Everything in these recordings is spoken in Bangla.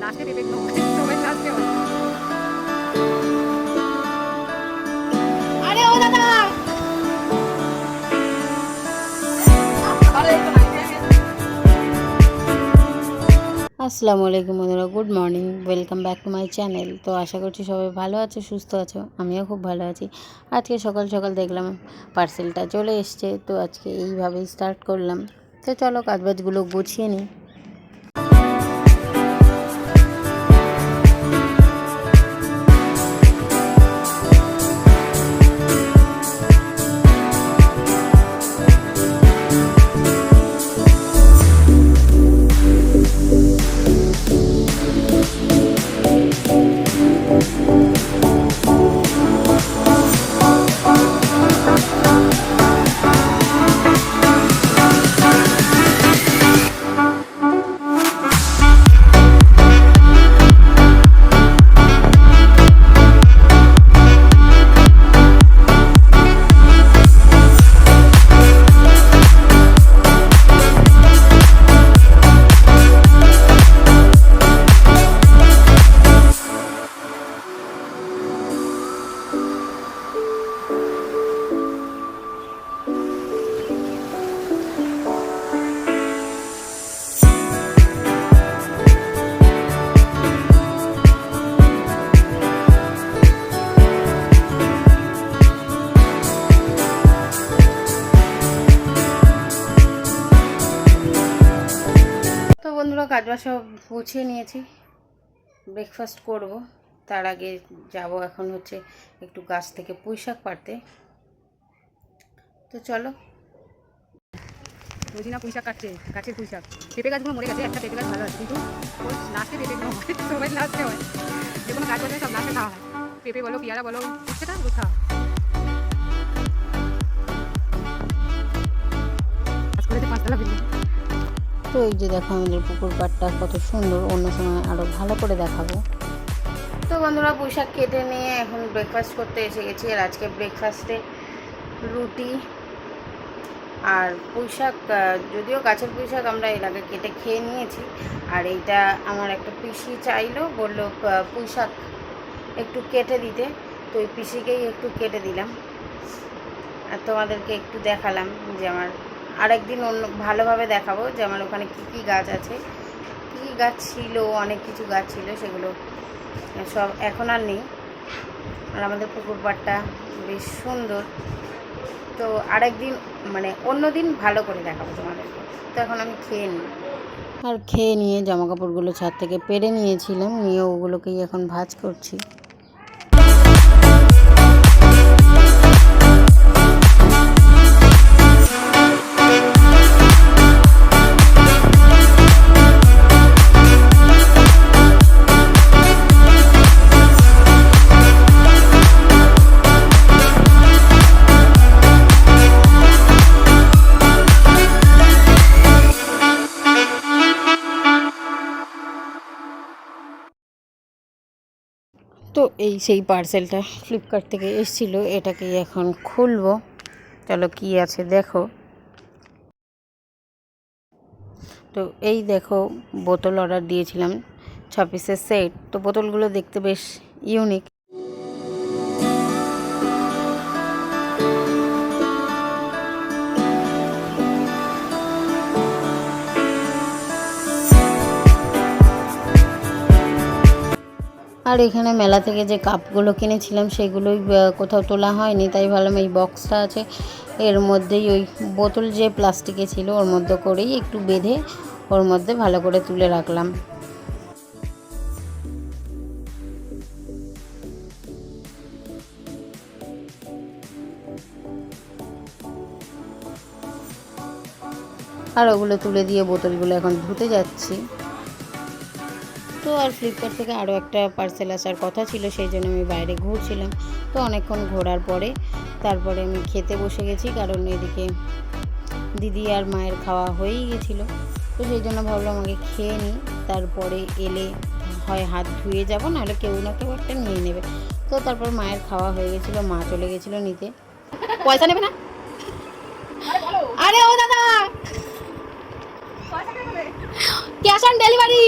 লাস্টে পেঁপে সবাই লাস্টে হয়। আরে ও দাদা আসসালামু আলাইকুম বন্ধুরা, good morning, welcome back to my channel. তো আশা করছি সবাই ভালো আছো, সুস্থ আছো। আমিও খুব ভালো আছি। আজকে সকাল সকাল দেখলাম পার্সেলটা চলে এসছে, তো আজকে এইভাবেই স্টার্ট করলাম। তো চলো কাজবাজগুলো গুছিয়ে নিই। তো বন্ধুরা কাজবাজ সব গুছিয়ে নিয়েছি, ব্রেকফাস্ট করব। তার আগে যাব এখন হচ্ছে একটু গাছ থেকে পুঁইশাক পাড়তে। তো চলো। রোজিনা পুঁইশাক কাটছে, গাছের পুঁইশাক। পেঁপে গাছগুলো মরে গেছে, একটা পেঁপে গাছ ভালো আছে, কিন্তু ওই লাস্টে পেঁপে হয়, সবাই লাস্টে হয়। যে কোনো গাছ বলে সব লাস্টে খাওয়া হয়, পেঁপে বলো পেয়ারা বলো উচ্ছেটা রোজ খাওয়া হয়। কাজ করেছে 5 তলা বিল্ডিং। তো এই যে দেখো আমাদের পুকুর পাড়টা কত সুন্দর, অন্য সময় আরও ভালো করে দেখাবো। তো বন্ধুরা পুঁইশাক কেটে নিয়ে এখন ব্রেকফাস্ট করতে এসে গেছি। আর আজকে ব্রেকফাস্টে রুটি আর পুঁইশাক, যদিও গাছের পুঁইশাক আমরা এর আগে কেটে খেয়ে নিয়েছি। আর এইটা আমার একটা পিসি চাইলো, বললো পুঁইশাক একটু কেটে দিতে, তো ওই পিসিকেই একটু কেটে দিলাম। আর তোমাদেরকে একটু দেখালাম যে আমার আরেকদিন অন্য ভালোভাবে দেখাবো যে আমার ওখানে কী কী গাছ আছে, কী কী গাছ ছিল, অনেক কিছু গাছ ছিল, সেগুলো সব এখন আর নেই। আর আমাদের পুকুর পাড়টা বেশ সুন্দর। তো আরেকদিন মানে অন্য দিন ভালো করে দেখাবো তোমাদেরকে। তো এখন আমি খেয়ে নিই। আর খেয়ে নিয়ে জামাকাপড়গুলো ছাদ থেকে পেরে নিয়েছিলাম, নিয়ে ওগুলোকেই এখন ভাঁজ করছি। তো এই সেই পার্সেলটা ফ্লিপকার্ট থেকে এসেছিলো, এটাকে এখন খুলবো। চলো কি আছে দেখো। তো এই দেখো বোতল অর্ডার দিয়েছিলাম 6 পিসের সেট। তো বোতলগুলো দেখতে বেশ ইউনিক। আর এখানে মেলা থেকে যে কাপগুলো কিনেছিলাম সেগুলোই কোথাও তোলা হয়নি, তাই ভাবলাম এই বক্সটা আছে, এর মধ্যেই ওই বোতল যে প্লাস্টিকে ছিল ওর মধ্যে করেই একটু বেঁধে ওর মধ্যে ভালো করে তুলে রাখলাম। আর ওগুলো তুলে দিয়ে বোতলগুলো এখন ধুতে যাচ্ছি। তো আর ফ্লিপকার্ট থেকে আরও একটা পার্সেল আসার কথা ছিল, সেই জন্য আমি বাইরে ঘুরছিলাম। তো অনেকক্ষণ ঘোরার পরে তারপরে আমি খেতে বসে গেছি, কারণ এদিকে দিদি আর মায়ের খাওয়া হয়েই গেছিলো। তো সেই জন্য ভাবলাম আগে খেয়ে নিই, তারপরে এলে হয় হাত ধুয়ে যাব, নাহলে কেউ না কেউ একটা নিয়ে নেবে। তো তারপর মায়ের খাওয়া হয়ে গেছিলো, মা চলে গেছিলো নিতে। পয়সা নেবে না? আরে ও দাদা ক্যাশ অন ডেলিভারি।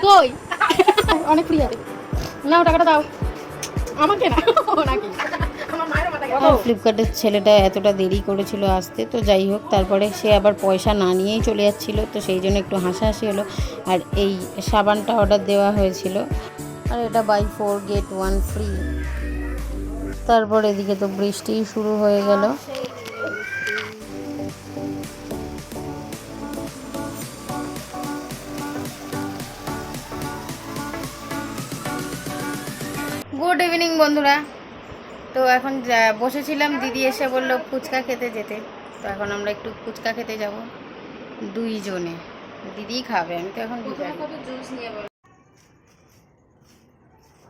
কই অনেক ফ্রি হবে, নাও টাকাটা দাও আমাকে না নাকি আমার মায়ের মাথা গেল। ফ্লিপকার্টের ছেলেটা এতটা দেরি করেছিল আসতে, তো যাই হোক তারপরে সে আবার পয়সা না নিয়েই চলে যাচ্ছিল, তো সেই জন্য একটু হাসাহাসি হলো। আর এই সাবানটা অর্ডার দেওয়া হয়েছিল, আর এটা বাই 4 get 1 ফ্রি। তারপর এদিকে তো বৃষ্টি শুরু হয়ে গেল। গুড ইভিনিং বন্ধুরা। তো এখন বসেছিলাম, দিদি এসে বললো ফুচকা খেতে যেতে, তো এখন আমরা একটু ফুচকা খেতে যাব দুইজনে। দিদি খাবে, আমি তো এখন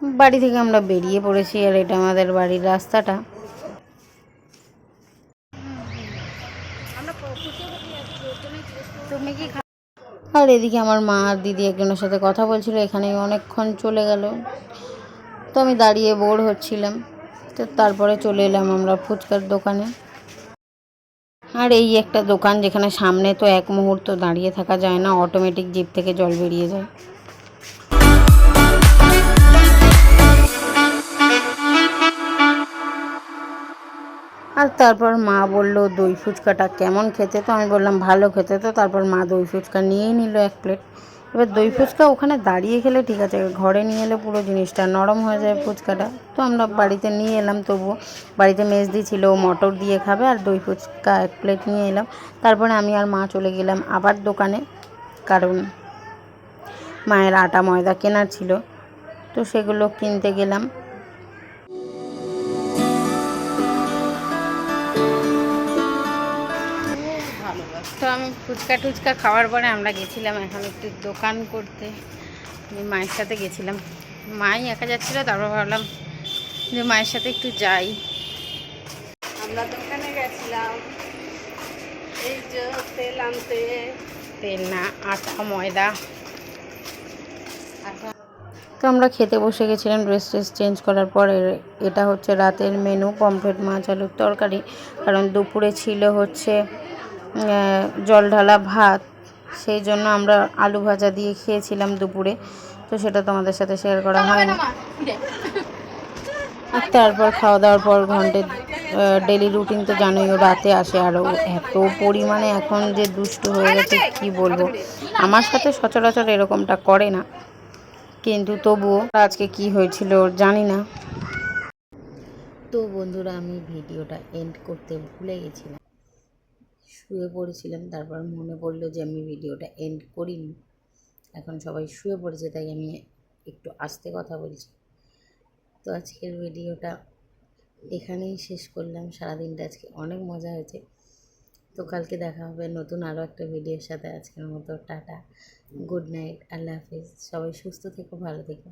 বাড়ি থেকে আমরা বেরিয়ে পড়েছি, আর এটা আমাদের বাড়ির রাস্তাটা। তুমি কি আর এদিকে আমার মা আর দিদি একজনের সাথে কথা বলছিল, এখানে অনেকক্ষণ চলে গেল। তো আমি দাঁড়িয়ে বোর হচ্ছিলাম, তো তারপরে চলে এলাম আমরা ফুচকার দোকানে। আর এই একটা দোকান যেখানে সামনে তো এক মুহূর্ত দাঁড়িয়ে থাকা যায় না, অটোমেটিক জিভ থেকে জল বেরিয়ে যায়। আর তারপর মা বলল দই ফুচকাটা কেমন খেতে, তো আমি বললাম ভালো খেতে। তো তারপর মা দই ফুচকা নিয়েই নিল 1 প্লেট। এবার দই ফুচকা ওখানে দাঁড়িয়ে খেলে ঠিক আছে, ঘরে নিয়ে এলে পুরো জিনিসটা নরম হয়ে যায় ফুচকাটা। তো আমরা বাড়িতে নিয়ে এলাম, তবুও বাড়িতে মেজদি ছিল, ও মটর দিয়ে খাবে, আর দই ফুচকা 1 প্লেট নিয়ে এলাম। তারপরে আমি আর মা চলে গেলাম আবার দোকানে, কারণ মায়ের আটা ময়দা কেনার ছিল, তো সেগুলো কিনতে গেলাম। তো আমি ফুচকা টুচকা খাওয়ার পরে আমরা গেছিলাম এখন একটু দোকান করতে। আমি মায়ের সাথে গেছিলাম, মাই একা যাচ্ছিলো, তারপর ভাবলাম যে মায়ের সাথে একটু যাই। আমরা দোকানে গেছিলাম এই যে তেল আনতে, তেল না আটা ময়দা। তো আমরা খেতে বসে গেছিলাম ড্রেস ট্রেস চেঞ্জ করার পরে। এটা হচ্ছে রাতের মেনু, পমফ্রেট মাছ আলুর তরকারি, কারণ দুপুরে ছিল হচ্ছে জল ঢালা ভাত, সেই জন্য আমরা আলু ভাজা দিয়ে খেয়েছিলাম দুপুরে, তো সেটা তোমাদের সাথে শেয়ার করা হয় না। আর তারপর খাওয়া দাওয়ার পর ঘন্টে ডেলি রুটিন তো জানোই, ও রাতে আসে, আর ও এত পরিমাণে এখন যে দুষ্টু হয়ে গেছে কি বলবো। আমার সাথে সচরাচর এরকমটা করে না, কিন্তু তবুও আজকে কি হয়েছিল ওর জানি না। তো বন্ধুরা আমি ভিডিওটা এন্ড করতে ভুলে গেছিলাম, শুয়ে পড়েছিলাম, তারপর মনে পড়লো যে আমি ভিডিওটা এন্ড করিনি। এখন সবাই শুয়ে পড়েছে, তাই আমি একটু আস্তে কথা বলছি। তো আজকের ভিডিওটা এখানেই শেষ করলাম। সারাদিনটা আজকে অনেক মজা হয়েছে। তো কালকে দেখা হবে নতুন আরও একটা ভিডিওর সাথে। আজকের মতো টাটা, গুড নাইট, আল্লাহ হাফিজ। সবাই সুস্থ থেকো, ভালো থেকো।